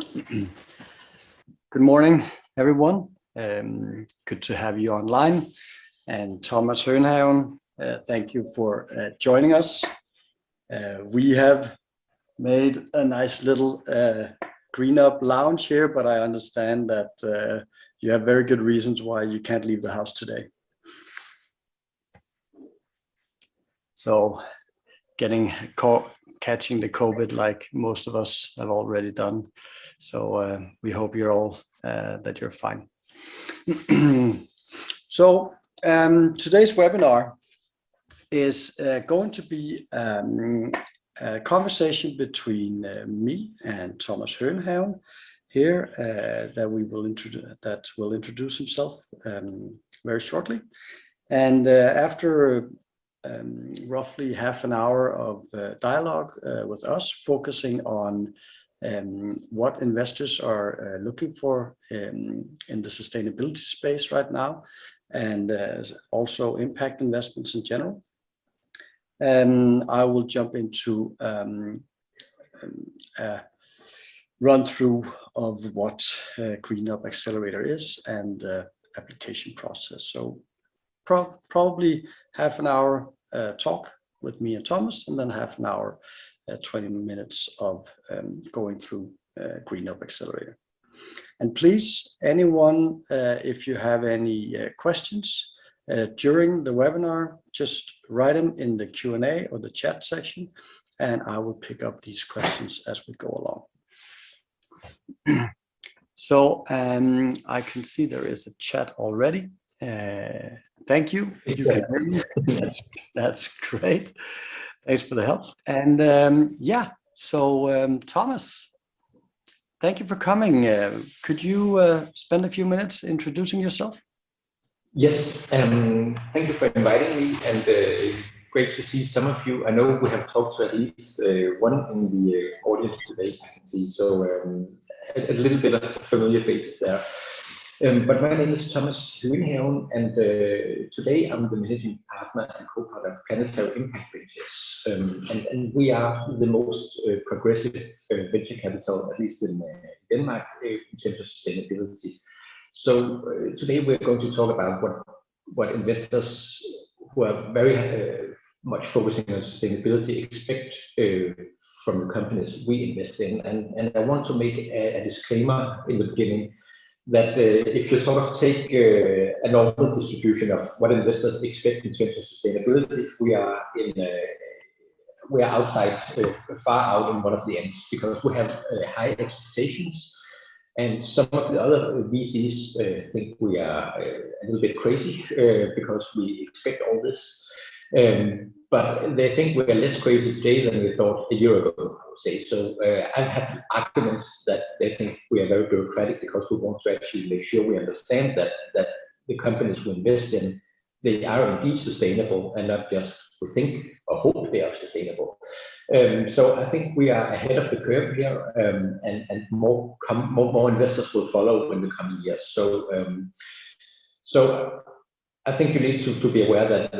Good morning, everyone. Good to have you online. And Thomas Hönhaven, thank you for joining us. We have made a nice little GreenUP lounge here, but I understand that you have very good reasons why you can't leave the house today. So catching the COVID like most of us have already done. So we hope you're all that you're fine. So today's webinar is going to be a conversation between me and Thomas Hönhaven here that will introduce himself very shortly. And after roughly half an hour of dialogue with us, focusing on what investors are looking for in the sustainability space right now, and also impact investments in general. I will jump into a run through of what GreenUP Accelerator is and the application process. So probably half an hour talk with me and Thomas, and then half an hour, 20 minutes of going through GreenUP Accelerator. And please, anyone, if you have any questions during the webinar, just write them in the Q&A or the chat section, and I will pick up these questions as we go along. So I can see there is a chat already. Thank you. You can hear me. That's great. Thanks for the help. And yeah, so Thomas, thank you for coming. Could you spend a few minutes introducing yourself? Yes, thank you for inviting me, and great to see some of you. I know we have talked to at least one in the audience today, I can see, so a little bit of familiar faces there. But my name is Thomas Hönhaven, and today I'm the managing partner and co-founder of Planetary Impact Ventures. And we are the most progressive venture capital, at least in Denmark, in terms of sustainability. So today we're going to talk about what investors who are very much focusing on sustainability expect from the companies we invest in. And I want to make a disclaimer in the beginning that if you sort of take a normal distribution of what investors expect in terms of sustainability, we are outside, far out in one of the ends, because we have high expectations, and some of the other VCs think we are a little bit crazy because we expect all this. But they think we are less crazy today than we thought a year ago, I would say. So I've had arguments that they think we are very bureaucratic because we want to actually make sure we understand that the companies we invest in, they are indeed sustainable, and not just we think or hope they are sustainable. So I think we are ahead of the curve here, and more investors will follow in the coming years. So I think you need to be aware that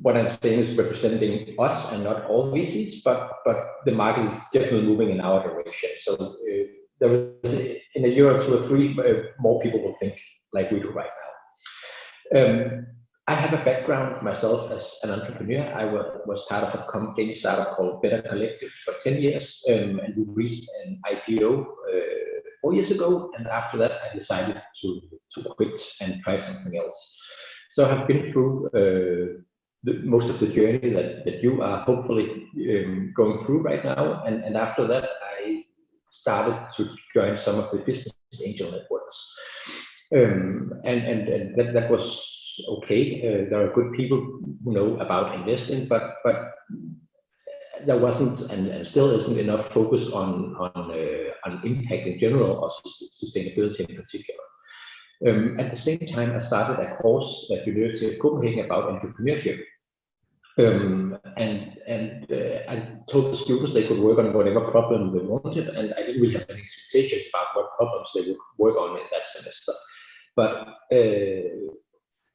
what I'm saying is representing us and not all VCs, but the market is definitely moving in our direction. So there is, in a year or two or three, more people will think like we do right now. I have a background myself as an entrepreneur. I was part of a Danish startup called Better Collective for 10 years, and we reached an IPO 4 years ago. And after that, I decided to quit and try something else. So I've been through most of the journey that you are hopefully going through right now. And after that, I started to join some of the business angel networks. And that was okay. There are good people who know about investing, but there wasn't and still isn't enough focus on impact in general or sustainability in particular. At the same time, I started a course at University of Copenhagen about entrepreneurship. I told the students they could work on whatever problem they wanted, and I didn't really have any expectations about what problems they would work on in that semester. But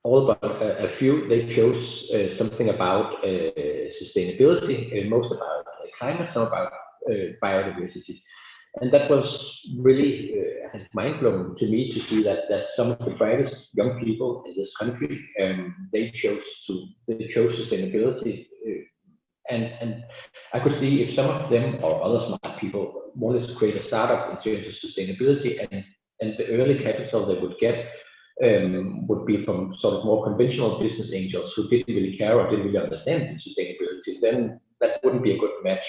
all but a few, they chose something about sustainability, most about climate, some about biodiversity. And that was really mind-blowing to me to see that some of the brightest young people in this country, they chose sustainability, and I could see if some of them or other smart people wanted to create a startup in terms of sustainability, and the early capital they would get would be from sort of more conventional business angels who didn't really care or didn't really understand sustainability, then that wouldn't be a good match.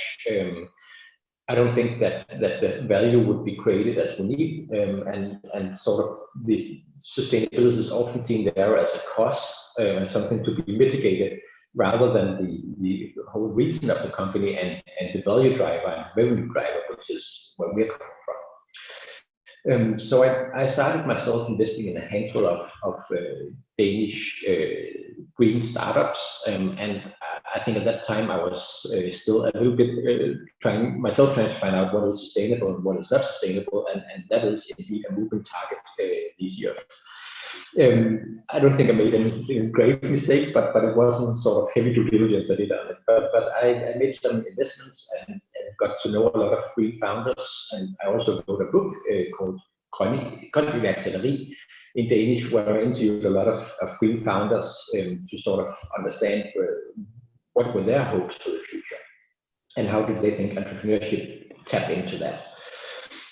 I don't think that the value would be created as we need, and sort of the sustainability is often seen there as a cost and something to be mitigated, rather than the whole reason of the company and the value driver and revenue driver, which is where we're coming from. So I started myself investing in a handful of Danish green startups, and I think at that time I was still a little bit trying to find out what is sustainable and what is not sustainable, and that is indeed a moving target this year. I don't think I made any great mistakes, but it wasn't sort of heavy due diligence I did on it. But I made some investments and got to know a lot of green founders, and I also wrote a book called GreenUP Seen in Danish, where I interviewed a lot of green founders to sort of understand what were their hopes for the future and how did they think entrepreneurship tap into that.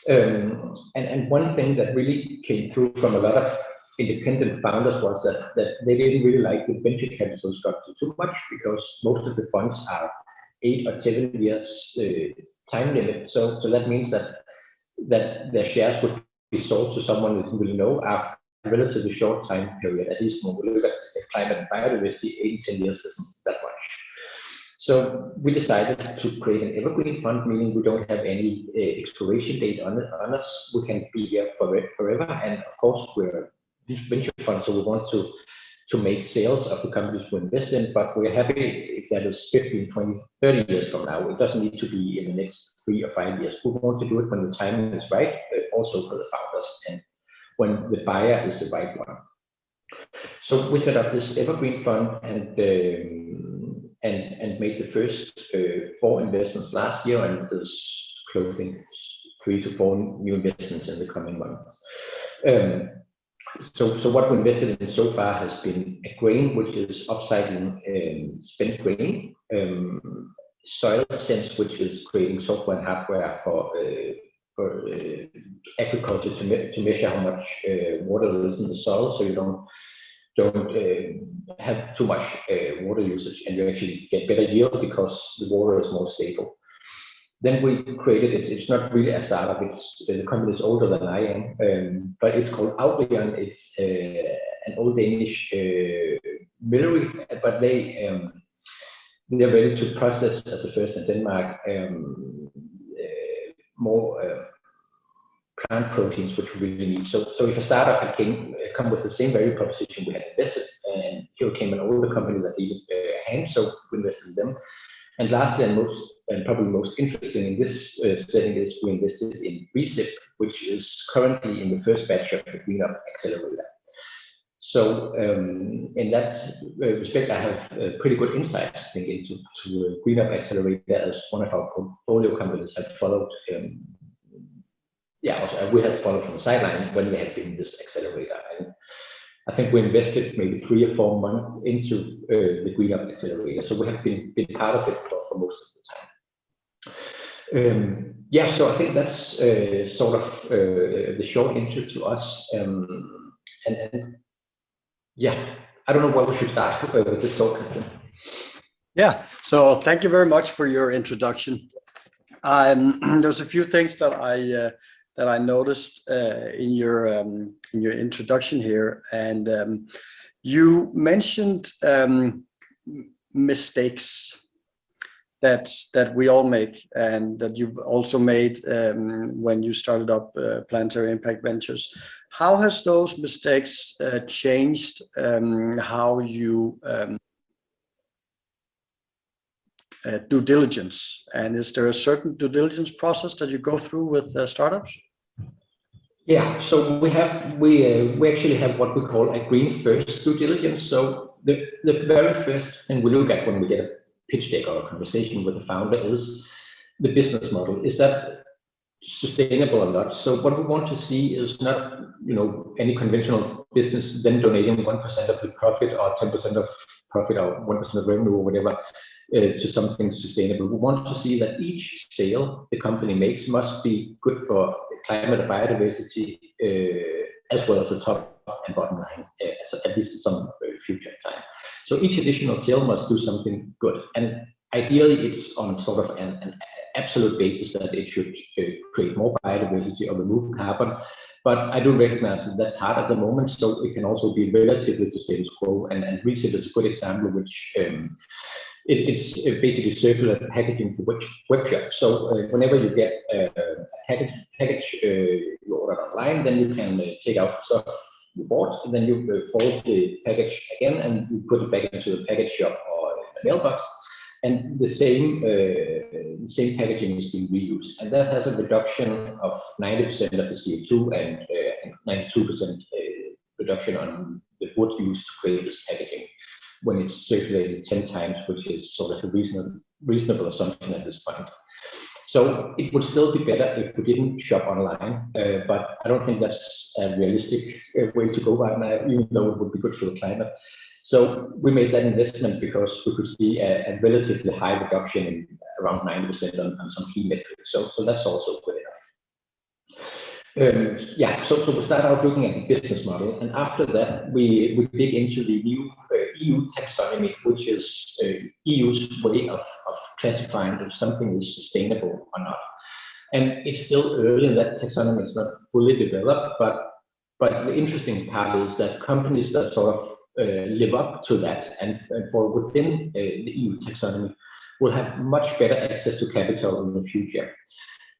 And one thing that really came through from a lot of independent founders was that they didn't really like the venture capital structure too much, because most of the funds are 8 or 7 years time limit. So that means that their shares would be sold to someone that you will know after a relatively short time period. At least when we look at climate and biodiversity, 8-10 years isn't that much. So we decided to create an evergreen fund, meaning we don't have any expiration date on us. We can be here forever. And of course, we're venture fund, so we want to make sales of the companies we invest in, but we're happy if that is 15, 20, 30 years from now. It doesn't need to be in the next 3 or 5 years. We want to do it when the timing is right, also for the founders, and when the buyer is the right one. So we set up this evergreen fund and made the first 4 investments last year, and is closing 3 to 4 new investments in the coming months. So what we invested in so far has been a grain, which is upcycling spent grain, Soil Sense, which is creating software and hardware for agriculture to measure how much water there is in the soil, so you don't have too much water usage, and you actually get better yield because the water is more stable. Then we created it. It's not really a startup. The company is older than I am, but it's called Outlion. It's an old Danish millery, but they're ready to process as the first in Denmark more plant proteins, which we really need. So if a startup can come with the same value proposition we had invested, and here came an older company that needed a hand, so we invested in them. And lastly, and probably most interesting in this setting, is we invested in GreenUP, which is currently in the first batch of the GreenUP Accelerator. So in that respect, I have pretty good insight, I think, into GreenUP Accelerator, as one of our portfolio companies have followed. Also, we had followed from the sideline when we had been in this accelerator. And I think we invested maybe 3 or 4 months into the GreenUP Accelerator, so we have been part of it for most of the time. So I think that's sort of the short intro to us. I don't know where we should start with this talk, Christian. Yeah, so thank you very much for your introduction. There's a few things that I noticed in your introduction here, and you mentioned mistakes that we all make, and that you've also made when you started up Planetary Impact Ventures. How has those mistakes changed how you due diligence, and is there a certain due diligence process that you go through with startups? Yeah, so we actually have what we call a green first due diligence. So the very first thing we look at when we get a pitch deck or a conversation with a founder is the business model. Is that sustainable or not. So what we want to see is not, any conventional business then donating 1% of the profit or 10% of profit or 1% of revenue or whatever to something sustainable. We want to see that each sale the company makes must be good for climate and biodiversity, as well as the top and bottom line, at least in some future time. So each additional sale must do something good, and ideally it's on sort of an absolute basis that it should create more biodiversity or remove carbon. But I do recognize that that's hard at the moment, so it can also be relatively to status quo. And ReSift is a good example, which it's basically circular packaging for web shop. So whenever you get a package you order online, then you can take out the stuff you bought, and then you fold the package again and you put it back into the package shop or the mailbox, and the same packaging is being reused, and that has a reduction of 90% of the CO2 and I think 92% reduction on the wood used to create this packaging when it's circulated 10 times, which is sort of a reasonable assumption at this point. So it would still be better if we didn't shop online, but I don't think that's a realistic way to go right now, even though it would be good for the climate. So we made that investment because we could see a relatively high reduction in around 90% on some key metrics. So that's also good enough. So we start out looking at the business model, and after that we dig into the new EU taxonomy, which is EU's way of classifying if something is sustainable or not. And it's still early, and that taxonomy is not fully developed, but the interesting part is that companies that sort of live up to that and fall within the EU taxonomy will have much better access to capital in the future.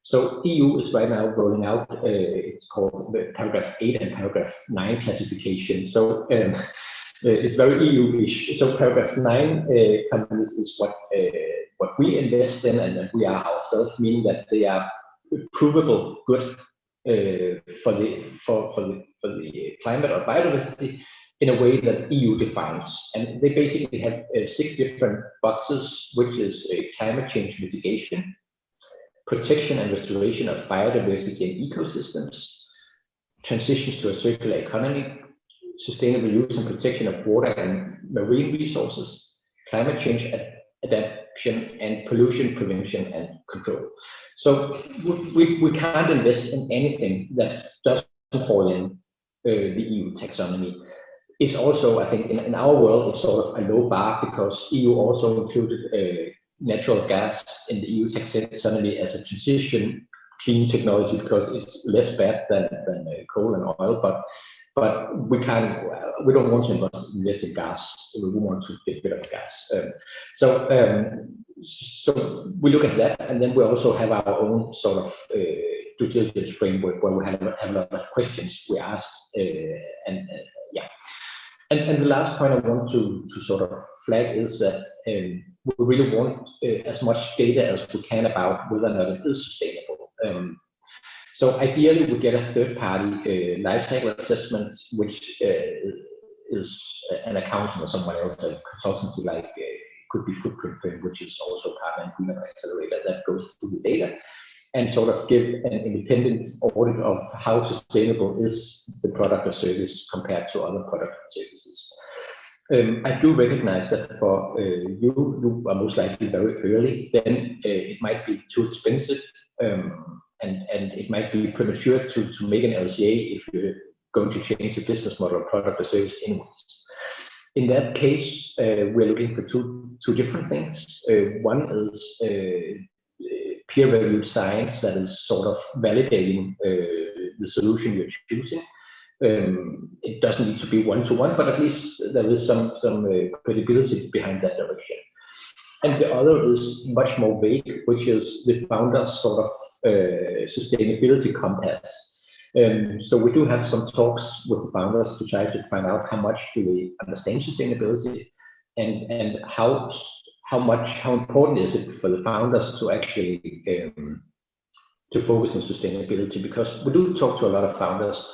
So EU is right now rolling out, it's called the paragraph 8 and paragraph 9 classification. So it's very EU-ish. So paragraph 9 companies is what we invest in, and we are ourselves, meaning that they are provable good for the climate or biodiversity in a way that EU defines. And they basically have 6 different boxes, which is climate change mitigation, protection and restoration of biodiversity and ecosystems, transitions to a circular economy, sustainable use and protection of water and marine resources, climate change adaptation, and pollution prevention and control. So we can't invest in anything that doesn't fall in the EU taxonomy. It's also, I think, in our world, it's sort of a low bar because EU also included natural gas in the EU taxonomy as a transition clean technology because it's less bad than coal and oil, but we don't want to invest in gas. We want to get rid of gas. So we look at that, and then we also have our own sort of due diligence framework where we have a lot of questions we ask, And the last point I want to sort of flag is that we really want as much data as we can about whether or not it is sustainable. So ideally, we get a third-party life cycle assessment, which is an accountant or someone else, a consultancy like could be Footprint Firm, which is also part of GreenUP Accelerator, that goes through the data and sort of give an independent audit of how sustainable is the product or service compared to other products and services. I do recognize that for you are most likely very early, then it might be too expensive, and it might be premature to make an LCA if you're going to change the business model, product or service anyways. In that case, we're looking for two different things. One is peer-reviewed science that is sort of validating the solution you're choosing. It doesn't need to be one-to-one, but at least there is some credibility behind that direction. And the other is much more vague, which is the founder's sort of sustainability compass. So we do have some talks with the founders to try to find out how much do they understand sustainability, and how important is it for the founders to actually to focus on sustainability, because we do talk to a lot of founders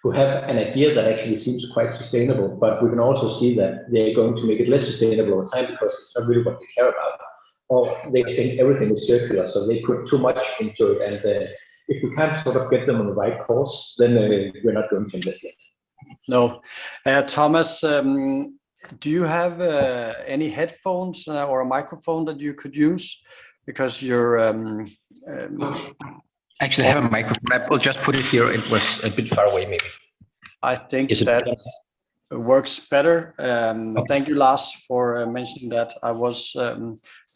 who have an idea that actually seems quite sustainable, but we can also see that they're going to make it less sustainable over time because it's not really what they care about, or they think everything is circular, so they put too much into it, and if we can't sort of get them on the right course, then we're not going to invest yet. No. Thomas, do you have any headphones or a microphone that you could use? Because you're... Actually, I have a microphone. I will just put it here. It was a bit far away, maybe. I think that works better. Thank you, Lars, for mentioning that. I was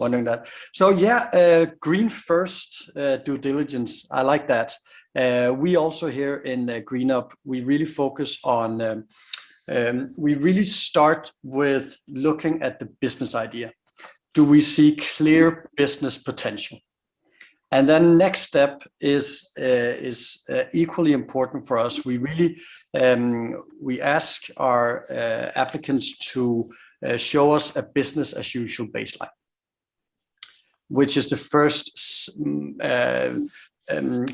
wondering that. So yeah, green first due diligence. I like that. We also here in GreenUP, we really focus on, we really start with looking at the business idea. Do we see clear business potential? And then next step is equally important for us. We really we ask our applicants to show us a business as usual baseline, which is the first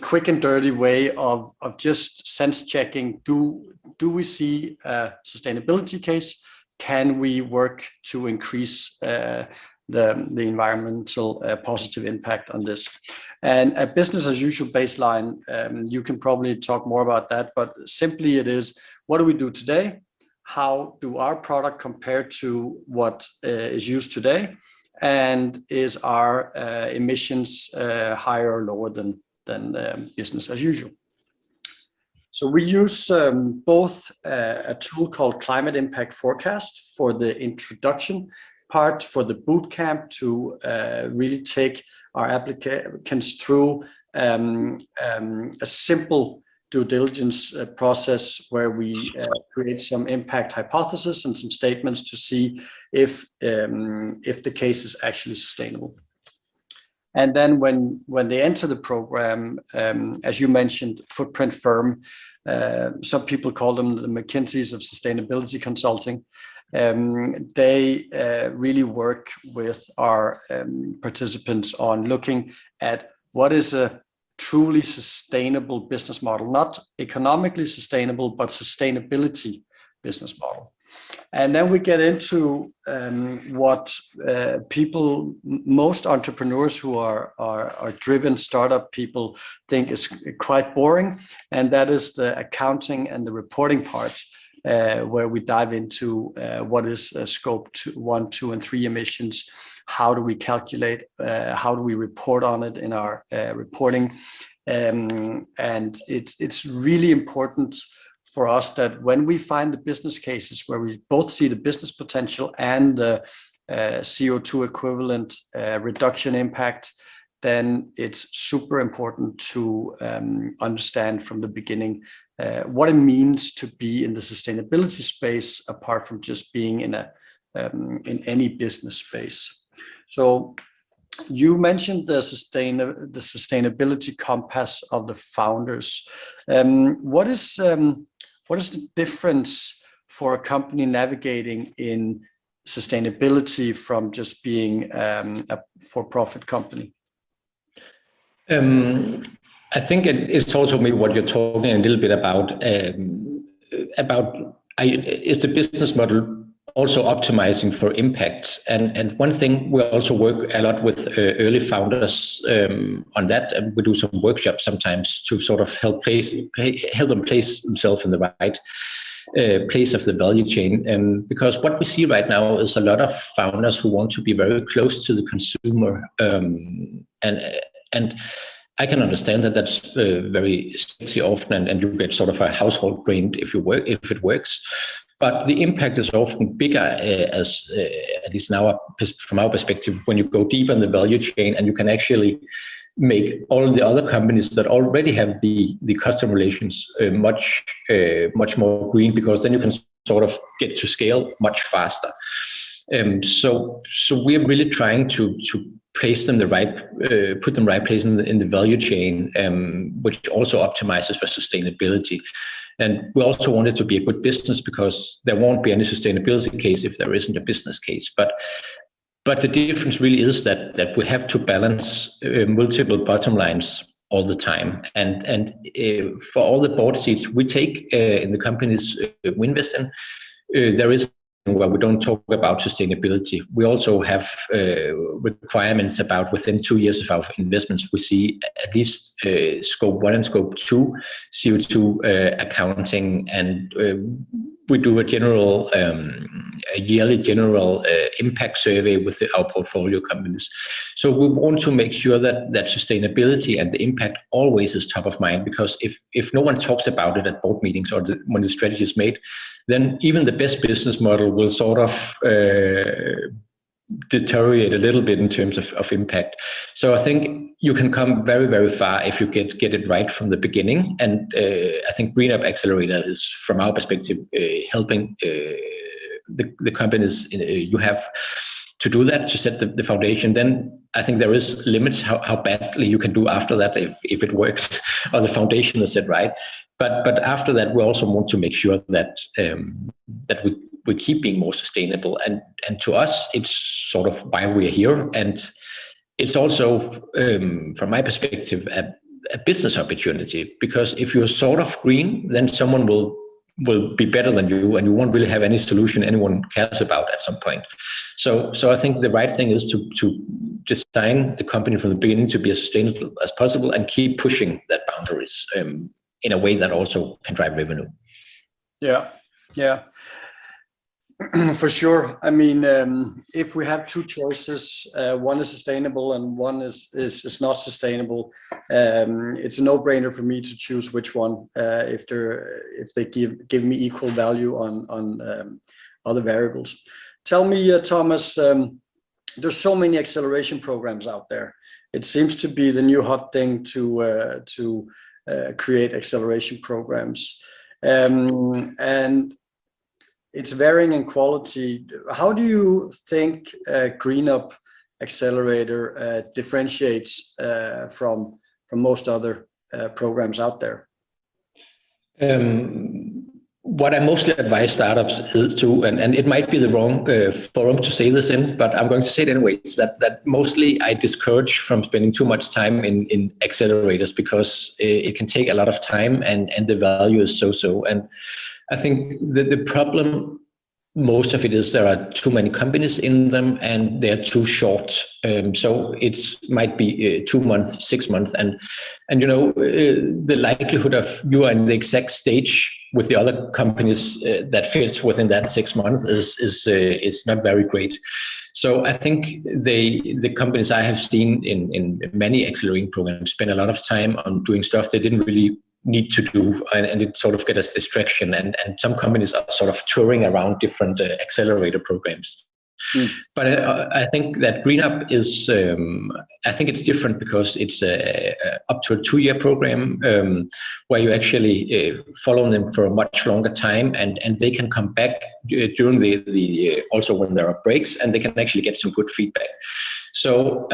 quick and dirty way of just sense checking. Do we see a sustainability case? Can we work to increase the environmental positive impact on this? And a business as usual baseline, you can probably talk more about that, but simply it is, what do we do today? How do our product compare to what is used today? And is our emissions higher or lower than business as usual? So we use both a tool called Climate Impact Forecast for the introduction part, for the boot camp, to really take our applicants through a simple due diligence process where we create some impact hypothesis and some statements to see if the case is actually sustainable. And then when they enter the program, as you mentioned, footprint firm, some people call them the McKinseys of sustainability consulting. They really work with our participants on looking at what is a truly sustainable business model, not economically sustainable, but sustainability business model. And then we get into what most entrepreneurs who are driven startup people think is quite boring, and that is the accounting and the reporting part, where we dive into what is scope 1, 2, and 3 emissions. How do we calculate? How do we report on it in our reporting? And it's really important for us that when we find the business cases where we both see the business potential and the CO2 equivalent reduction impact, then it's super important to understand from the beginning what it means to be in the sustainability space, apart from just being in any business space. So you mentioned the sustainability compass of the founders. What is the difference for a company navigating in sustainability from just being a for-profit company? I think it's also maybe what you're talking a little bit about is the business model also optimizing for impact. And one thing, we also work a lot with early founders on that, and we do some workshops sometimes to sort of help them place themselves in the right place of the value chain. Because what we see right now is a lot of founders who want to be very close to the consumer, and I can understand that that's very sexy often, and you get sort of a household brand if it works. But the impact is often bigger, as at least now from our perspective, when you go deeper in the value chain, and you can actually make all the other companies that already have the customer relations much more green, because then you can sort of get to scale much faster. So we're really trying to place them put them right place in the value chain, which also optimizes for sustainability. And we also want it to be a good business, because there won't be any sustainability case if there isn't a business case. But the difference really is that we have to balance multiple bottom lines all the time. And for all the board seats we take in the companies we invest in, there is where we don't talk about sustainability. We also have requirements about within 2 years of our investments, we see at least scope 1 and scope 2 CO2 accounting, and we do a yearly general impact survey with our portfolio companies. So we want to make sure that sustainability and the impact always is top of mind, because if no one talks about it at board meetings or when the strategy is made, then even the best business model will sort of deteriorate a little bit in terms of impact. So I think you can come very, very far if you get it right from the beginning. And I think GreenUP Accelerator is, from our perspective, helping the companies you have to do that, to set the foundation. Then I think there is limits how badly you can do after that if it works or the foundation is set right. But after that, we also want to make sure that we keep being more sustainable. And to us, it's sort of why we're here. And it's also, from my perspective, a business opportunity, because if you're sort of green, then someone will be better than you, and you won't really have any solution anyone cares about at some point. So I think the right thing is to design the company from the beginning to be as sustainable as possible and keep pushing that boundaries in a way that also can drive revenue. Yeah. For sure. I mean, if we have two choices, one is sustainable and one is not sustainable, it's a no-brainer for me to choose which one if they give me equal value on other variables. Tell me, Thomas, there's so many acceleration programs out there. It seems to be the new hot thing to create acceleration programs, and it's varying in quality. How do you think GreenUP Accelerator differentiates from most other programs out there? What I mostly advise startups is to, and it might be the wrong forum to say this in, but I'm going to say it anyways, that mostly I discourage from spending too much time in accelerators, because it can take a lot of time and the value is so. And I think the problem, most of it is there are too many companies in them and they're too short. So it might be 2 months, 6 months, and the likelihood of you are in the exact stage with the other companies that fits within that 6 months is not very great. So I think the companies I have seen in many accelerating programs spend a lot of time on doing stuff they didn't really need to do, and it sort of get us distraction, and some companies are sort of touring around different accelerator programs. But I think that GreenUP is, I think it's different because it's up to a 2-year program where you actually follow them for a much longer time, and they can come back during the also when there are breaks, and they can actually get some good feedback. So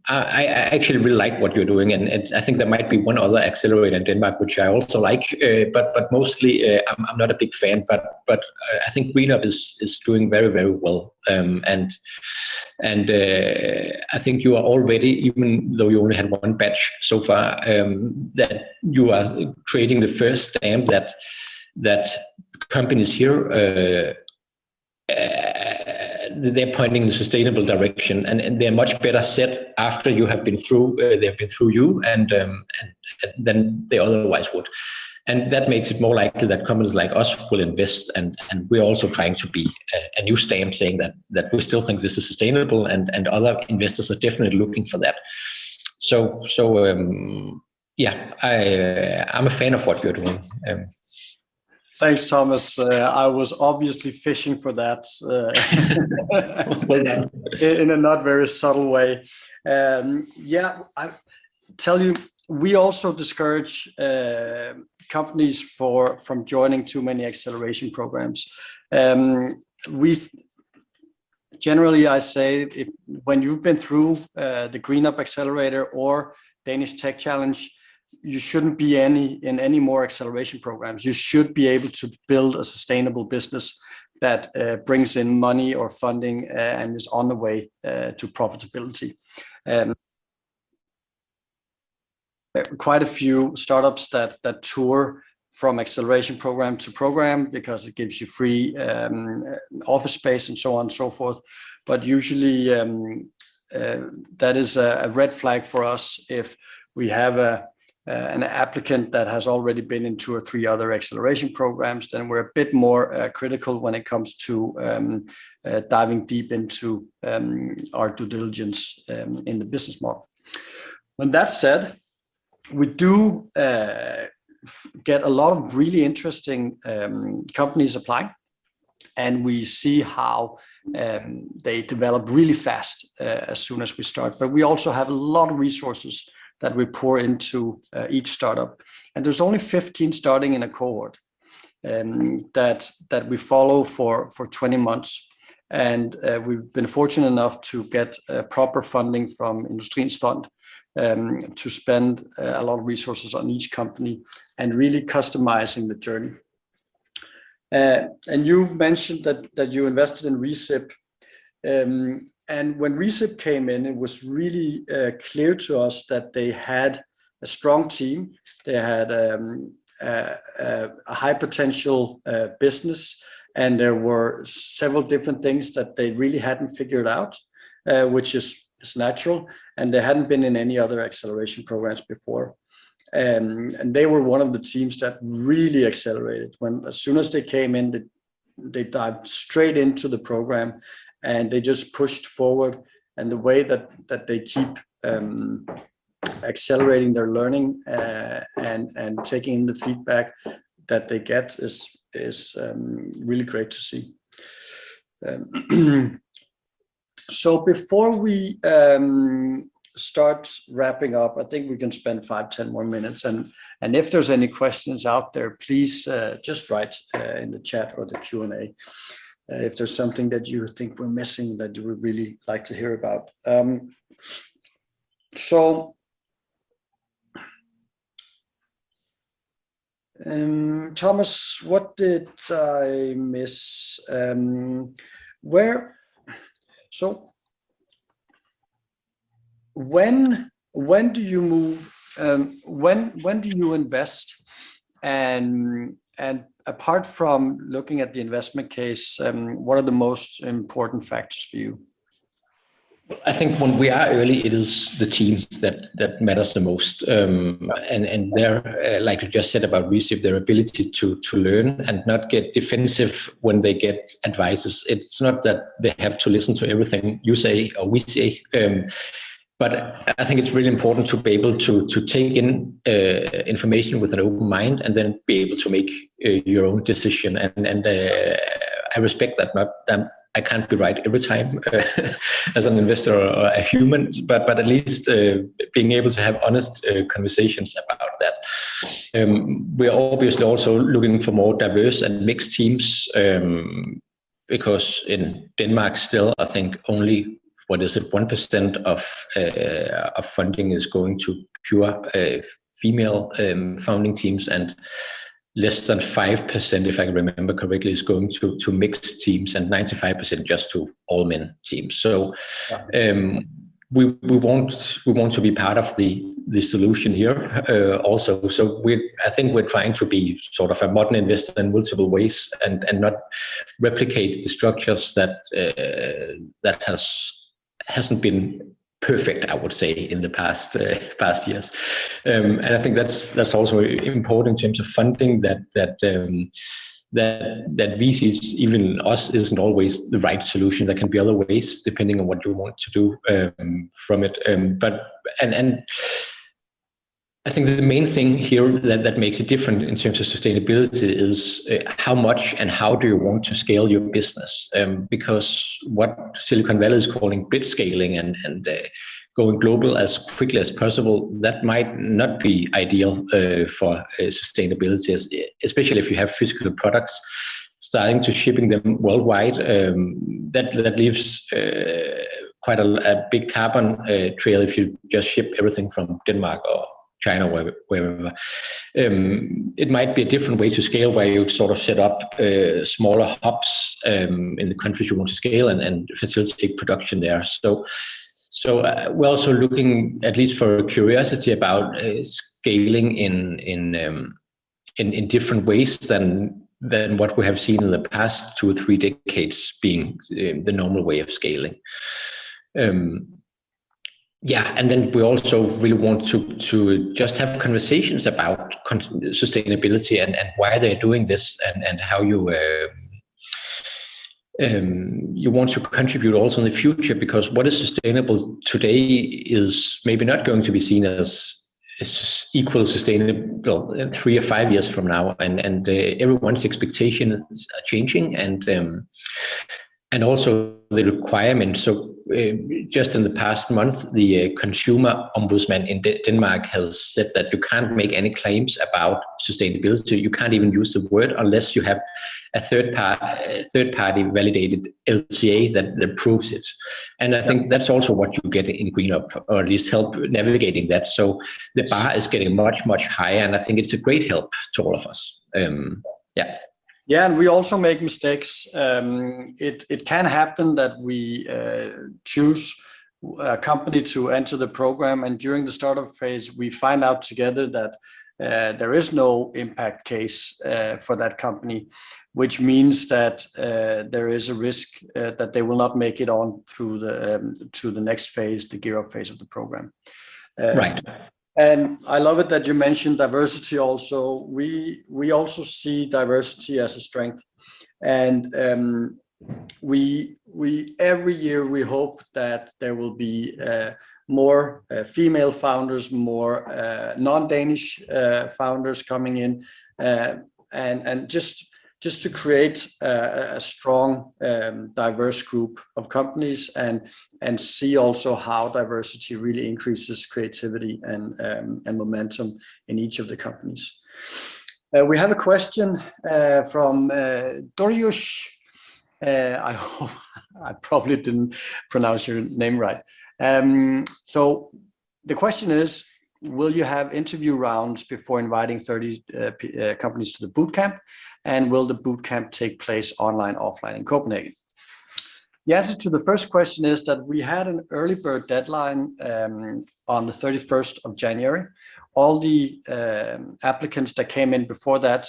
I actually really like what you're doing, and I think there might be one other accelerator in Denmark which I also like, but mostly I'm not a big fan. But I think GreenUP is doing very, very well, and I think you are already, even though you only had one batch so far, that you are creating the first stamp that companies here. They're pointing in the sustainable direction, and they're much better set after you have been through. They've been through you, and than they otherwise would, and that makes it more likely that companies like us will invest. And we're also trying to be a new stamp, saying that we still think this is sustainable, and other investors are definitely looking for that. So yeah, I'm a fan of what you're doing. Thanks, Thomas. I was obviously fishing for that Well done. In a not very subtle way. Yeah, I tell you, we also discourage companies from joining too many acceleration programs. Generally, I say, when you've been through the GreenUP Accelerator or Danish Tech Challenge, you shouldn't be in any more acceleration programs. You should be able to build a sustainable business that brings in money or funding and is on the way to profitability. Quite a few startups that tour from acceleration program to program because it gives you free office space and so on and so forth. But usually that is a red flag for us if we have an applicant that has already been in 2 or 3 other acceleration programs. Then we're a bit more critical when it comes to diving deep into our due diligence in the business model. When that's said, we do get a lot of really interesting companies applying, and we see how they develop really fast as soon as we start. But we also have a lot of resources that we pour into each startup, and there's only 15 starting in a cohort that we follow for 20 months. And we've been fortunate enough to get proper funding from Industriens Fund to spend a lot of resources on each company and really customizing the journey. And you've mentioned that you invested in GreenUP. And when GreenUP came in, it was really clear to us that they had a strong team. They had a high potential business, and there were several different things that they really hadn't figured out, which is natural, and they hadn't been in any other acceleration programs before. And they were one of the teams that really accelerated. As soon as they came in, they dived straight into the program, and they just pushed forward. And the way that they keep accelerating their learning and taking in the feedback that they get is really great to see. So before we start wrapping up, I think we can spend 5-10 more minutes. And if there's any questions out there, please just write in the chat or the Q&A. If there's something that you think we're missing that you would really like to hear about. Thomas, what did I miss? When do you move? When do you invest? And apart from looking at the investment case, what are the most important factors for you? I think when we are early, it is the team that matters the most. And they're, like you just said about GreenUP, their ability to learn and not get defensive when they get advices. It's not that they have to listen to everything you say or we say. But I think it's really important to be able to take in information with an open mind and then be able to make your own decision. And I respect that. I can't be right every time as an investor or a human, but at least being able to have honest conversations about that. We're obviously also looking for more diverse and mixed teams because in Denmark still, I think only 1% of funding is going to pure female founding teams, and less than 5%, if I remember correctly, is going to mixed teams, and 95% just to all men teams. So we want to be part of the solution here also. So I think we're trying to be sort of a modern investor in multiple ways and not replicate the structures that hasn't been perfect, I would say, in the past years, and I think that's also important in terms of funding. That VCs, even us, isn't always the right solution. There can be other ways depending on what you want to do from it. But I think the main thing here that makes it different in terms of sustainability is how much and how do you want to scale your business? Because what Silicon Valley is calling bit scaling and going global as quickly as possible, that might not be ideal for sustainability, especially if you have physical products starting to shipping them worldwide. That leaves quite a big carbon trail if you just ship everything from Denmark or China, wherever. It might be a different way to scale, where you sort of set up smaller hubs in the countries you want to scale and facilitate production there. So we're also looking, at least for curiosity, about scaling in in different ways than what we have seen in the past 2 or 3 decades being the normal way of scaling. Yeah, and then we also really want to just have conversations about sustainability and why they're doing this, and how you want to contribute also in the future, because what is sustainable today is maybe not going to be seen as equal sustainable 3 or 5 years from now, and everyone's expectations are changing, and also the requirement. So just in the past month, the consumer ombudsman in Denmark has said that you can't make any claims about sustainability. You can't even use the word unless you have a third party validated LCA that proves it. And I think that's also what you get in GreenUP, or at least help navigating that. So the bar is getting much higher, and I think it's a great help to all of us. Yeah, and we also make mistakes. It can happen that we choose a company to enter the program, and during the startup phase, we find out together that there is no impact case for that company, which means that there is a risk that they will not make it on through to the next phase, the gear up phase of the program. Right. And I love it that you mentioned diversity also. We also see diversity as a strength. And we every year we hope that there will be more female founders, more non-Danish founders coming in, and just to create a strong, diverse group of companies, and see also how diversity really increases creativity and momentum in each of the companies. We have a question from Doriush. I hope I probably didn't pronounce your name right. So the question is, will you have interview rounds before inviting 30 companies to the bootcamp? And will the bootcamp take place online, offline in Copenhagen? The answer to the first question is that we had an early bird deadline on the 31st of January. All the applicants that came in before that,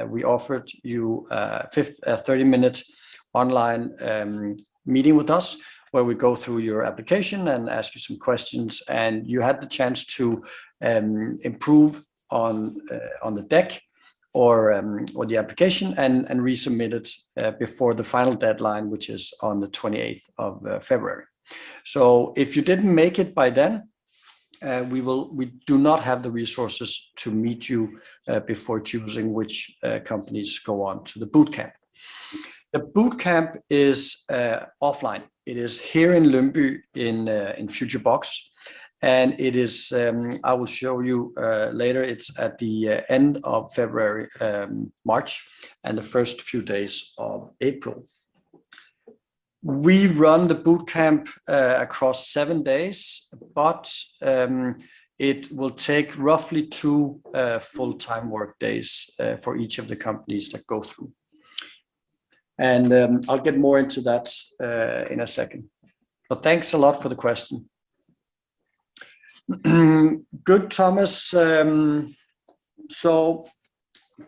we offered you a 30-minute online meeting with us, where we go through your application and ask you some questions, and you had the chance to improve on the deck or the application and resubmit it before the final deadline, which is on the 28th of February. So if you didn't make it by then, we do not have the resources to meet you before choosing which companies go on to the bootcamp. The bootcamp is offline. It is here in Lyngby in Future Box, and it is, I will show you later, it's at the end of February, March, and the first few days of April. We run the bootcamp across 7 days, but it will take roughly 2 full-time work days for each of the companies that go through. And I'll get more into that in a second. But thanks a lot for the question. Good, Thomas. So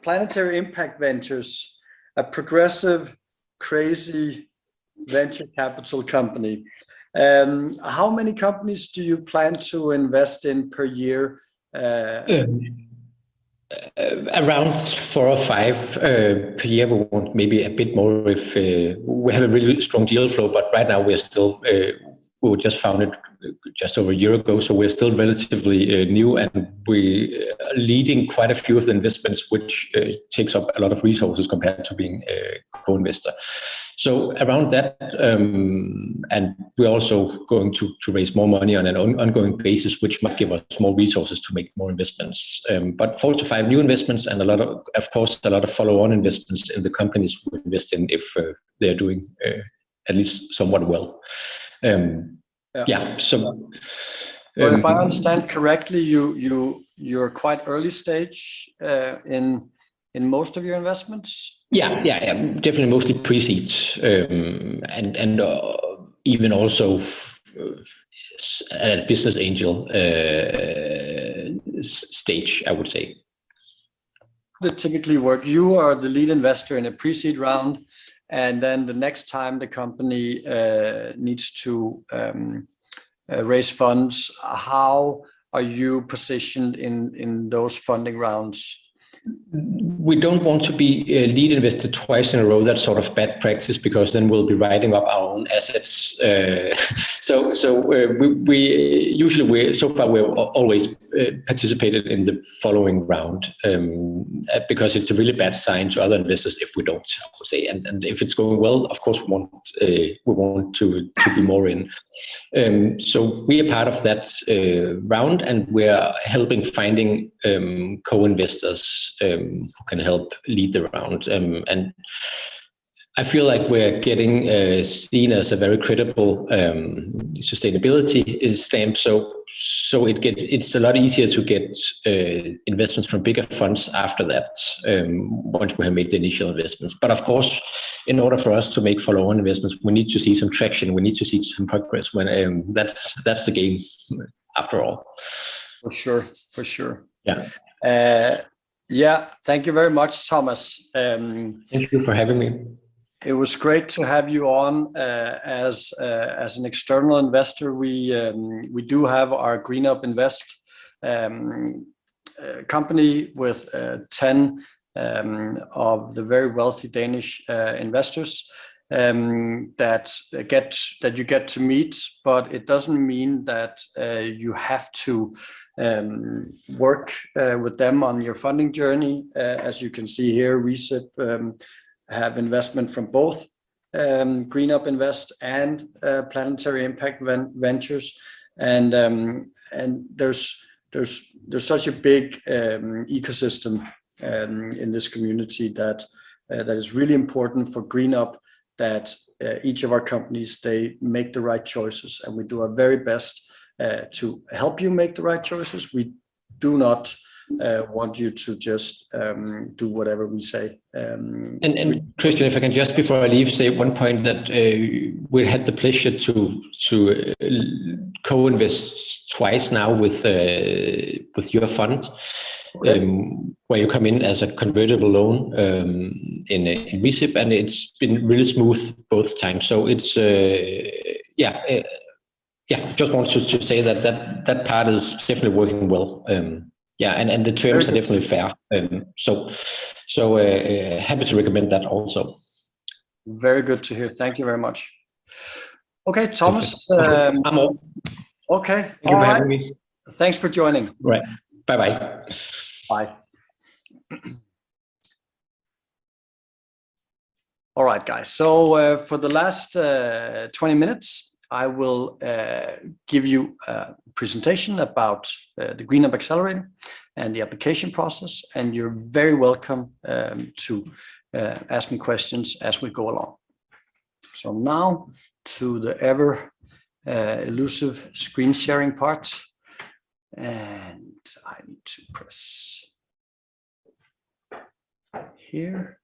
Planetary Impact Ventures, a progressive, crazy venture capital company. How many companies do you plan to invest in per year? Around 4 or 5 per year. We want maybe a bit more if we have a really strong deal flow, but right now we're still we were just founded just over a year ago, so we're still relatively new, and we are leading quite a few of the investments, which takes up a lot of resources compared to being a co-investor. So around that, and we're also going to raise more money on an ongoing basis, which might give us more resources to make more investments. But 4 to 5 new investments, and of course, a lot of follow-on investments in the companies we invest in if they're doing at least somewhat well. So if I understand correctly, you're quite early stage in most of your investments. Yeah, definitely mostly pre-seeds, and even also at business angel stage, I would say. would it typically work? You are the lead investor in a pre-seed round, and then the next time the company needs to raise funds, how are you positioned in those funding rounds? We don't want to be a lead investor twice in a row. That's sort of bad practice, because then we'll be writing up our own assets. We usually so far we've always participated in the following round, because it's a really bad sign to other investors if we don't, I would say. And if it's going well, of course we want to be more in. So we are part of that round, and we're helping finding co-investors who can help lead the round. And I feel like we're getting seen as a very credible sustainability stamp. So it's a lot easier to get investments from bigger funds after that, once we have made the initial investments. But of course, in order for us to make follow-on investments, we need to see some traction. We need to see some progress. When that's the game, after all. For sure. Yeah. Yeah. Thank you very much, Thomas. Thank you for having me. It was great to have you on as an external investor. We do have our GreenUP Invest company with 10 of the very wealthy Danish investors that you get to meet, but it doesn't mean that you have to work with them on your funding journey. As you can see here, ReSIP have investment from both GreenUP Invest and Planetary Impact Ventures, and there's such a big ecosystem in this community that is really important for GreenUP, that each of our companies, they make the right choices, and we do our very best to help you make the right choices. We do not want you to just do whatever we say. And Christian, if I can just, before I leave, say one point, that we had the pleasure to co-invest twice now with your fund. Okay. Where you come in as a convertible loan in ReSIP, and it's been really smooth both times. So it's just wanted to say that part is definitely working well. And the terms are definitely fair. So happy to recommend that also. Very good to hear. Thank you very much. Okay, Thomas. I'm off. Okay. Thank you for having me. Thanks for joining. Right. Bye-bye. Bye. All right, guys. So for the last 20 minutes, I will give you a presentation about the GreenUP Accelerator and the application process, and you're very welcome to ask me questions as we go along. So now to the ever elusive screen sharing part, and I need to press here.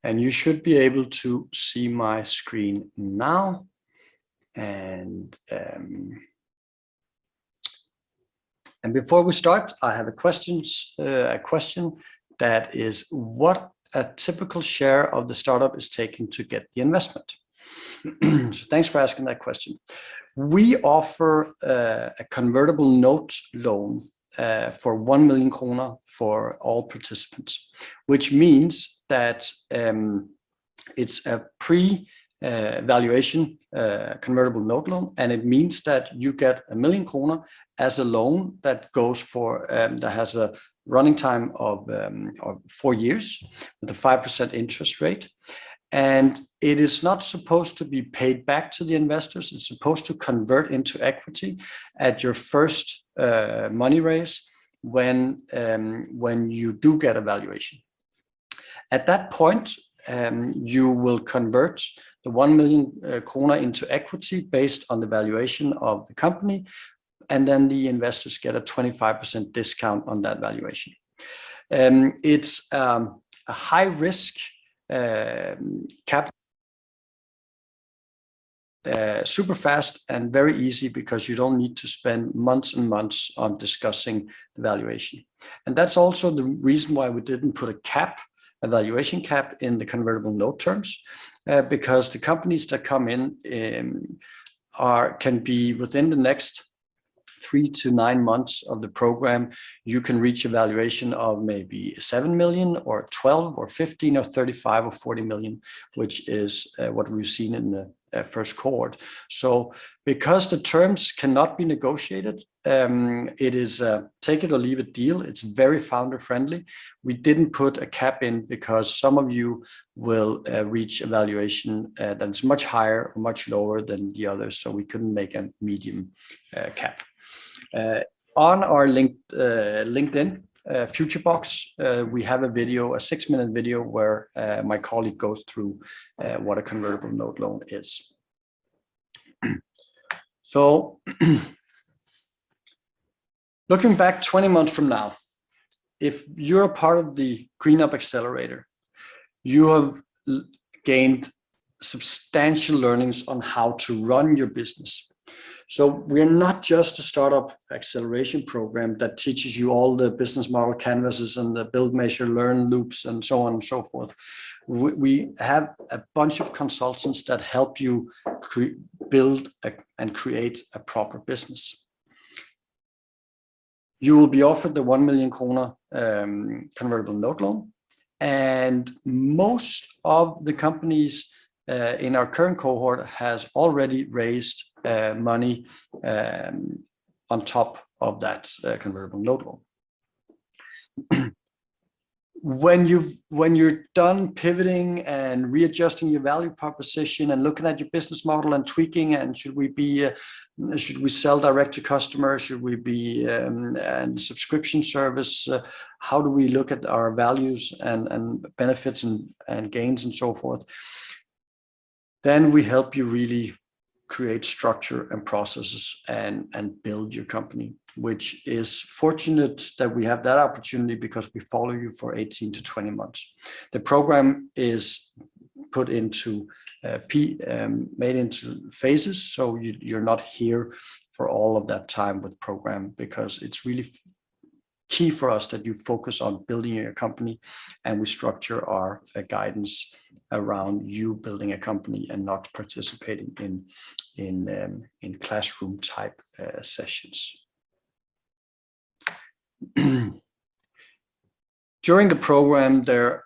And you should be able to see my screen now. And before we start, I have a question that is, what a typical share of the startup is taking to get the investment? So thanks for asking that question. We offer a convertible note loan for 1 million kroner for all participants, which means that it's a pre-valuation convertible note loan, and it means that you get 1 million kroner as a loan that goes for that has a running time of 4 years with a 5% interest rate. And it is not supposed to be paid back to the investors. It's supposed to convert into equity at your first money raise when you do get a valuation. At that point, you will convert the 1 million kroner into equity based on the valuation of the company, and then the investors get a 25% discount on that valuation. It's a high risk capital super fast and very easy because you don't need to spend months and months on discussing the valuation. And that's also the reason why we didn't put a valuation cap in the convertible note terms, because the companies that come in can be within the next 3 to 9 months of the program. You can reach a valuation of maybe 7 million or 12 or 15 or 35 or 40 million, which is what we've seen in the first cohort. So because the terms cannot be negotiated, it is a take it or leave it deal. It's very founder friendly. We didn't put a cap in because some of you will reach a valuation that's much higher or much lower than the others. So we couldn't make a medium cap. On our LinkedIn Futurebox, we have a video, a 6-minute video where my colleague goes through what a convertible note loan is. So looking back 20 months from now, if you're a part of the GreenUP Accelerator, you have gained substantial learnings on how to run your business. So we're not just a startup acceleration program that teaches you all the business model canvases and the build, measure, learn loops and so on and so forth. We have a bunch of consultants that help you build and create a proper business. You will be offered the 1 million kroner convertible note loan, and most of the companies in our current cohort has already raised money on top of that convertible note loan. When you're done pivoting and readjusting your value proposition and looking at your business model and tweaking, and should we sell direct to customers? Should we be and subscription service? How do we look at our values and benefits and gains and so forth? Then we help you really create structure and processes and build your company, which is fortunate that we have that opportunity because we follow you for 18 to 20 months. The program is put into made into phases, so you're not here for all of that time with program, because it's really key for us that you focus on building your company, and we structure our guidance around you building a company and not participating in classroom type sessions. During the program, there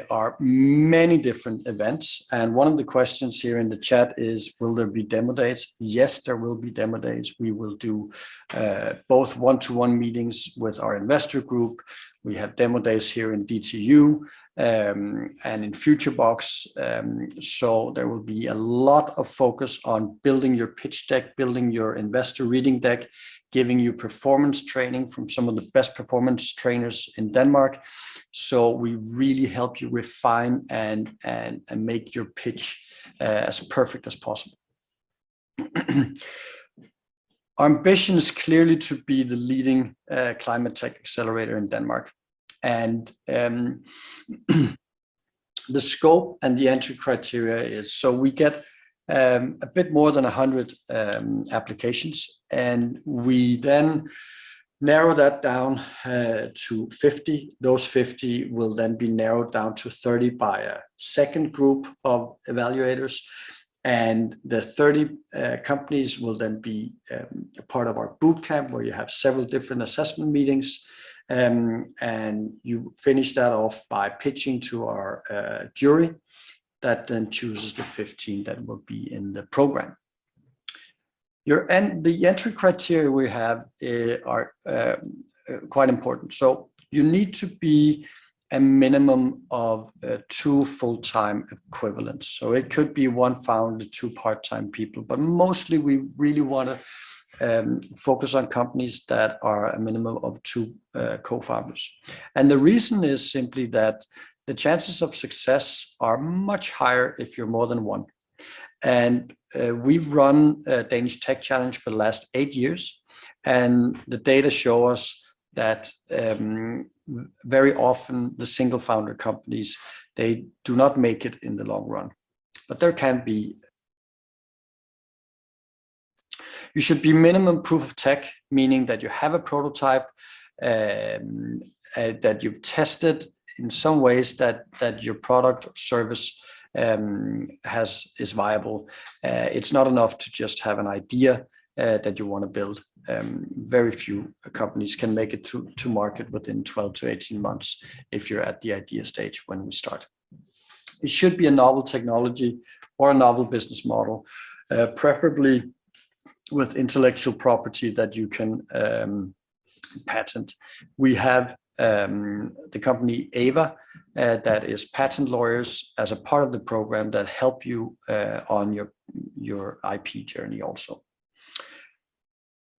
are many different events, and one of the questions here in the chat is, will there be demo days? Yes, there will be demo days. We will do both one-to-one meetings with our investor group. We have demo days here in DTU and in Futurebox. So there will be a lot of focus on building your pitch deck, building your investor reading deck, giving you performance training from some of the best performance trainers in Denmark. So we really help you refine and make your pitch as perfect as possible. Our ambition is clearly to be the leading climate tech accelerator in Denmark. And the scope and the entry criteria is, so we get a bit more than 100 applications, and we then narrow that down to 50. Those 50 will then be narrowed down to 30 by a second group of evaluators, and the 30 companies will then be a part of our bootcamp, where you have several different assessment meetings, and you finish that off by pitching to our jury that then chooses the 15 that will be in the program. The entry criteria we have are quite important. So you need to be a minimum of 2 full-time equivalents. So it could be 1 founder, 2 part-time people, but mostly we really want to focus on companies that are a minimum of 2 co-founders. And the reason is simply that the chances of success are much higher if you're more than 1. And we've run a Danish Tech Challenge for the last 8 years, and the data show us that very often the single founder companies, they do not make it in the long run. But there can be You should be minimum proof of tech, meaning that you have a prototype that you've tested in some ways that your product or service is viable. It's not enough to just have an idea that you want to build. Very few companies can make it to market within 12 to 18 months if you're at the idea stage when we start. It should be a novel technology or a novel business model, preferably with intellectual property that you can patent. We have the company Ava that is patent lawyers as a part of the program that help you on your IP journey also.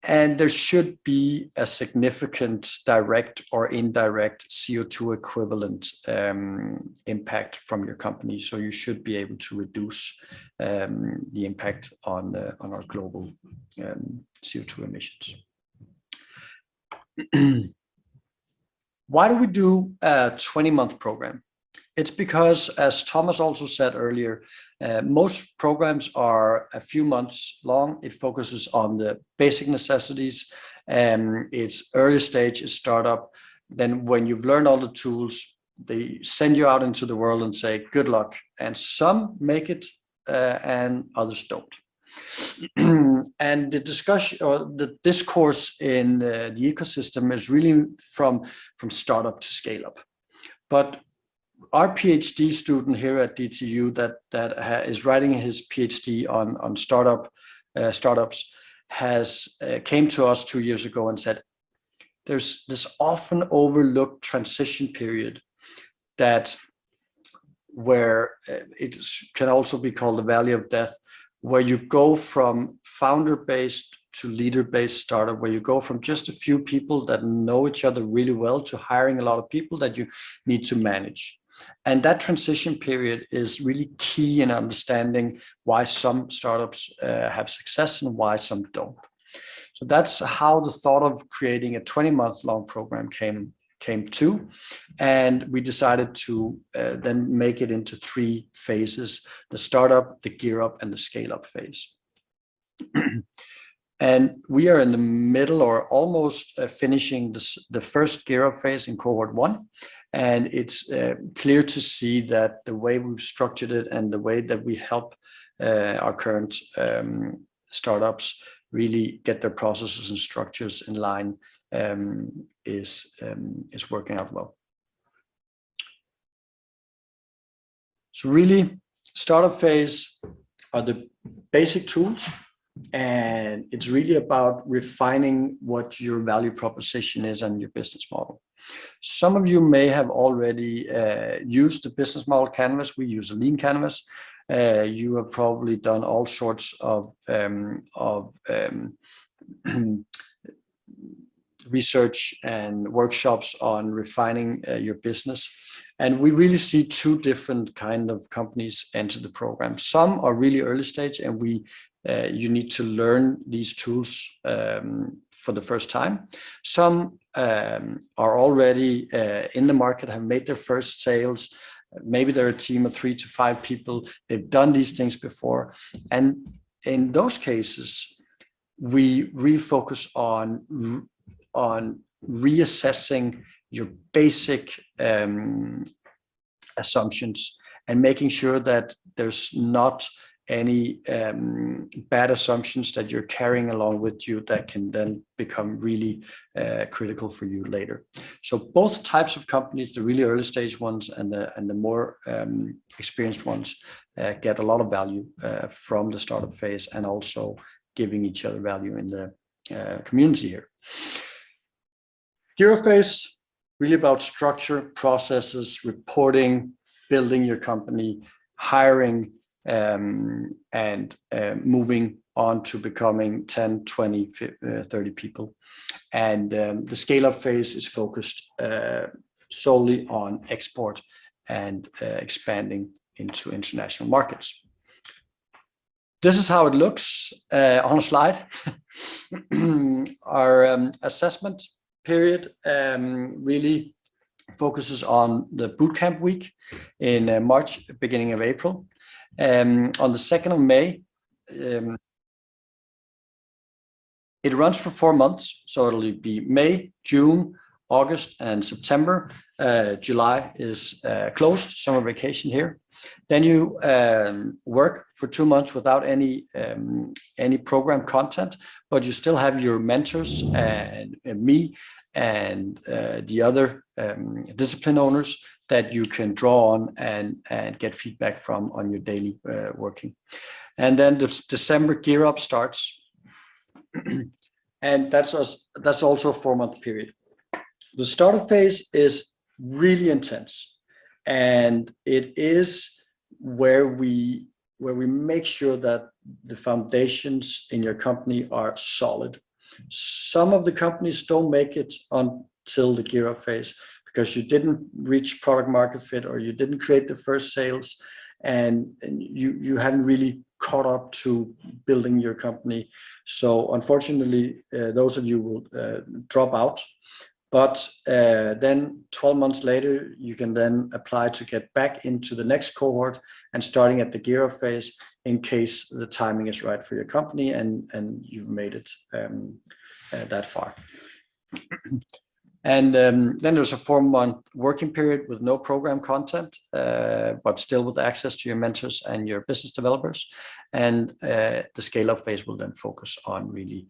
And there should be a significant direct or indirect CO2 equivalent impact from your company. So you should be able to reduce the impact on our global CO2 emissions. Why do we do a 20-month program? It's because, as Thomas also said earlier, most programs are a few months long. It focuses on the basic necessities. It's early stage, it's startup. Then when you've learned all the tools, they send you out into the world and say, good luck. And some make it and others don't. And the discussion or the discourse in the ecosystem is really from startup to scale up. But our PhD student here at DTU that is writing his PhD on startups came to us 2 years ago and said, there's this often overlooked transition period where it can also be called the valley of death, where you go from founder-based to leader-based startup, where you go from just a few people that know each other really well to hiring a lot of people that you need to manage. And that transition period is really key in understanding why some startups have success and why some don't. So that's how the thought of creating a 20-month long program came to, and we decided to then make it into 3 phases: the startup, the gear up, and the scale up phase. And we are in the middle or almost finishing the first gear up phase in cohort 1. And it's clear to see that the way we've structured it and the way that we help our current startups really get their processes and structures in line is working out well. So really, startup phase are the basic tools, and it's really about refining what your value proposition is and your business model. Some of you may have already used the business model canvas. We use a lean canvas. You have probably done all sorts of research and workshops on refining your business. And we really see 2 different kind of companies enter the program. Some are really early stage, and you need to learn these tools for the first time. Some are already in the market, have made their first sales. Maybe they're a team of 3 to 5 people. They've done these things before. And in those cases, we refocus on reassessing your basic assumptions and making sure that there's not any bad assumptions that you're carrying along with you that can then become really critical for you later. So both types of companies, the really early stage ones and the more experienced ones, get a lot of value from the startup phase, and also giving each other value in the community here. Gear up phase, really about structure, processes, reporting, building your company, hiring, and moving on to becoming 10, 20, 30 people. And the scale-up phase is focused solely on export and expanding into international markets. This is how it looks on a slide. Our assessment period really focuses on the bootcamp week in March, beginning of April. On the 2nd of May, It runs for 4 months, so it'll be May, June, August, and September. July is closed, summer vacation here. Then you work for 2 months without any program content, but you still have your mentors and me and the other discipline owners that you can draw on and get feedback from on your daily working. And then December GreenUP starts, and that's also a 4-month period. The startup phase is really intense, and it is where we make sure that the foundations in your company are solid. Some of the companies don't make it until the GreenUP phase because you didn't reach product market fit, or you didn't create the first sales, and you hadn't really caught up to building your company. So unfortunately, those of you will drop out. But then 12 months later, you can then apply to get back into the next cohort and starting at the GreenUP phase in case the timing is right for your company and you've made it that far. And then there's a 4-month working period with no program content, but still with access to your mentors and your business developers. And the scale-up phase will then focus on really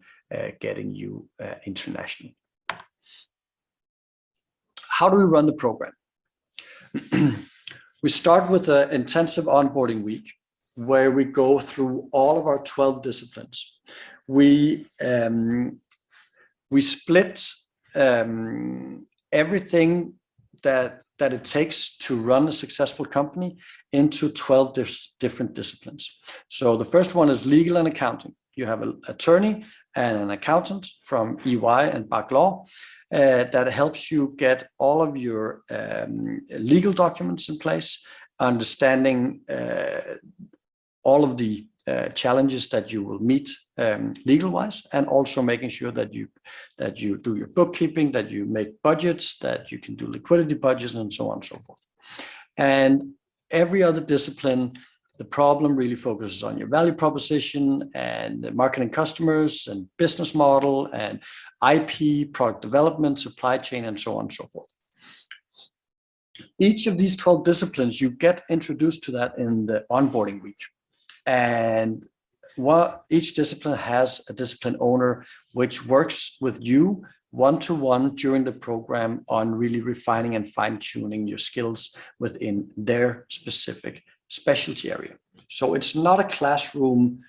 getting you international. How do we run the program? We start with an intensive onboarding week where we go through all of our 12 disciplines. We split everything that it takes to run a successful company into 12 different disciplines. So the first one is legal and accounting. You have an attorney and an accountant from EY and Bach Law that helps you get all of your legal documents in place, understanding all of the challenges that you will meet legal-wise, and also making sure that you do your bookkeeping, that you make budgets, that you can do liquidity budgets, and so on and so forth. And every other discipline, the problem really focuses on your value proposition and marketing customers and business model and IP, product development, supply chain, and so on and so forth. Each of these 12 disciplines, you get introduced to that in the onboarding week. And each discipline has a discipline owner which works with you one-to-one during the program on really refining and fine-tuning your skills within their specific specialty area. So it's not a classroom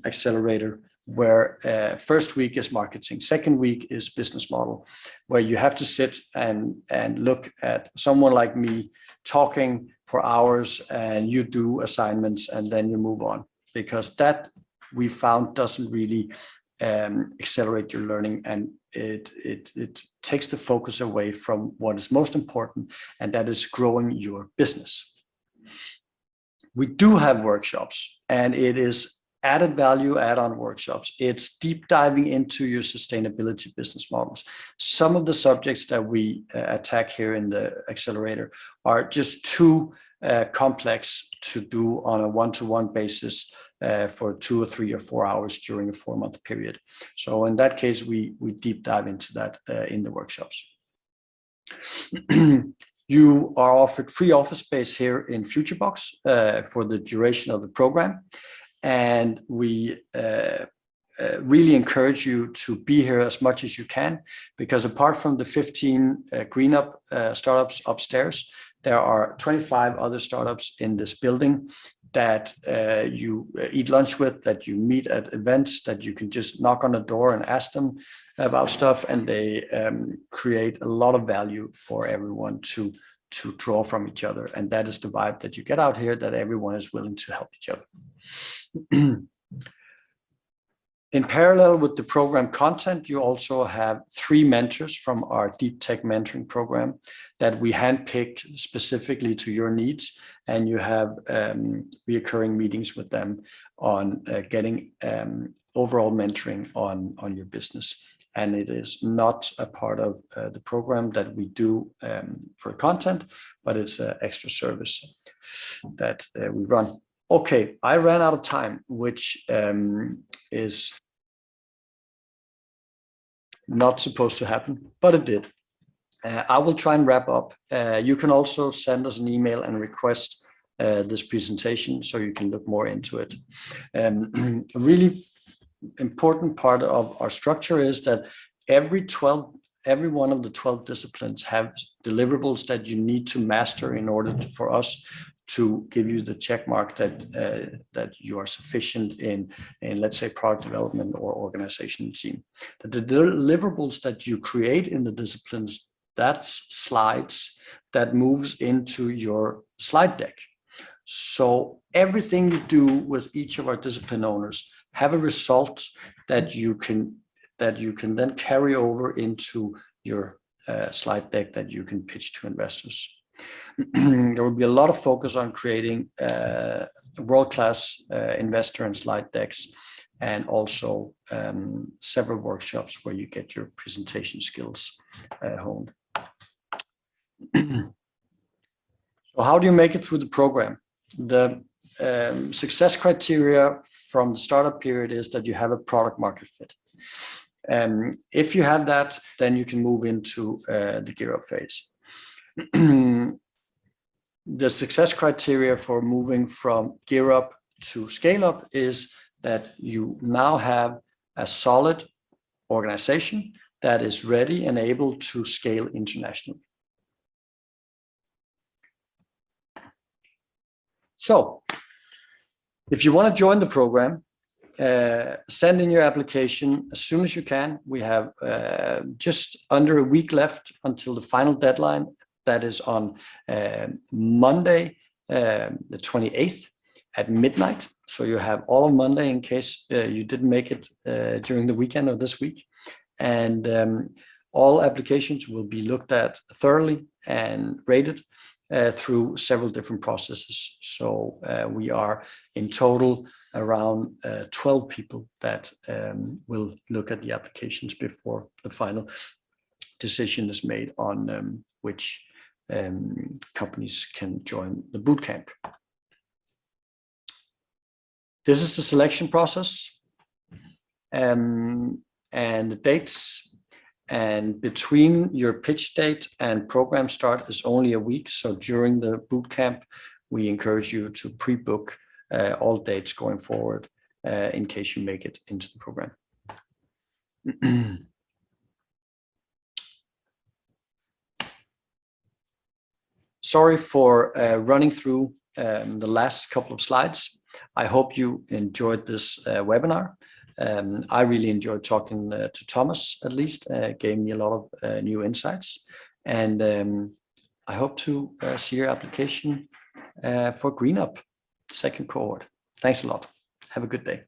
accelerator where first week is marketing, second week is business model, where you have to sit and look at someone like me talking for hours and you do assignments and then you move on, because that we found doesn't really accelerate your learning, and it takes the focus away from what is most important, and that is growing your business. We do have workshops, and it is added value add-on workshops. It's deep diving into your sustainability business models. Some of the subjects that we attack here in the accelerator are just too complex to do on a one-to-one basis for 2 or 3 or 4 hours during a 4-month period. So in that case, we deep dive into that in the workshops. You are offered free office space here in FutureBox for the duration of the program. And we really encourage you to be here as much as you can, because apart from the 15 GreenUP startups upstairs, there are 25 other startups in this building that you eat lunch with, that you meet at events, that you can just knock on the door and ask them about stuff, and they create a lot of value for everyone to draw from each other. And that is the vibe that you get out here, that everyone is willing to help each other. In parallel with the program content, you also have 3 mentors from our deep tech mentoring program that we handpick specifically to your needs, and you have recurring meetings with them on getting overall mentoring on your business. And it is not a part of the program that we do for content, but it's an extra service that we run. Okay, I ran out of time, which is not supposed to happen, but it did. I will try and wrap up. You can also send us an email and request this presentation so you can look more into it. A really important part of our structure is that every one of the 12 disciplines have deliverables that you need to master in order for us to give you the check mark that you are sufficient in let's say product development or organization team. The deliverables that you create in the disciplines, that's slides that moves into your slide deck. So everything you do with each of our discipline owners have a result that you can then carry over into your slide deck that you can pitch to investors. There will be a lot of focus on creating world-class investor and slide decks, and also several workshops where you get your presentation skills honed. So how do you make it through the program? The success criteria from the startup period is that you have a product market fit. If you have that, then you can move into the gear up phase. The success criteria for moving from gear up to scale up is that you now have a solid organization that is ready and able to scale internationally. So if you want to join the program, send in your application as soon as you can. We have just under a week left until the final deadline. That is on Monday, the 28th at midnight. So you have all of Monday in case you didn't make it during the weekend of this week. And all applications will be looked at thoroughly and rated through several different processes. So we are in total around 12 people that will look at the applications before the final decision is made on which companies can join the bootcamp. This is the selection process and the dates. And between your pitch date and program start is only a week. So during the bootcamp, we encourage you to pre-book all dates going forward in case you make it into the program. Sorry for running through the last couple of slides. I hope you enjoyed this webinar. I really enjoyed talking to Thomas, at least, gave me a lot of new insights. And I hope to see your application for GreenUP, second cohort. Thanks a lot. Have a good day.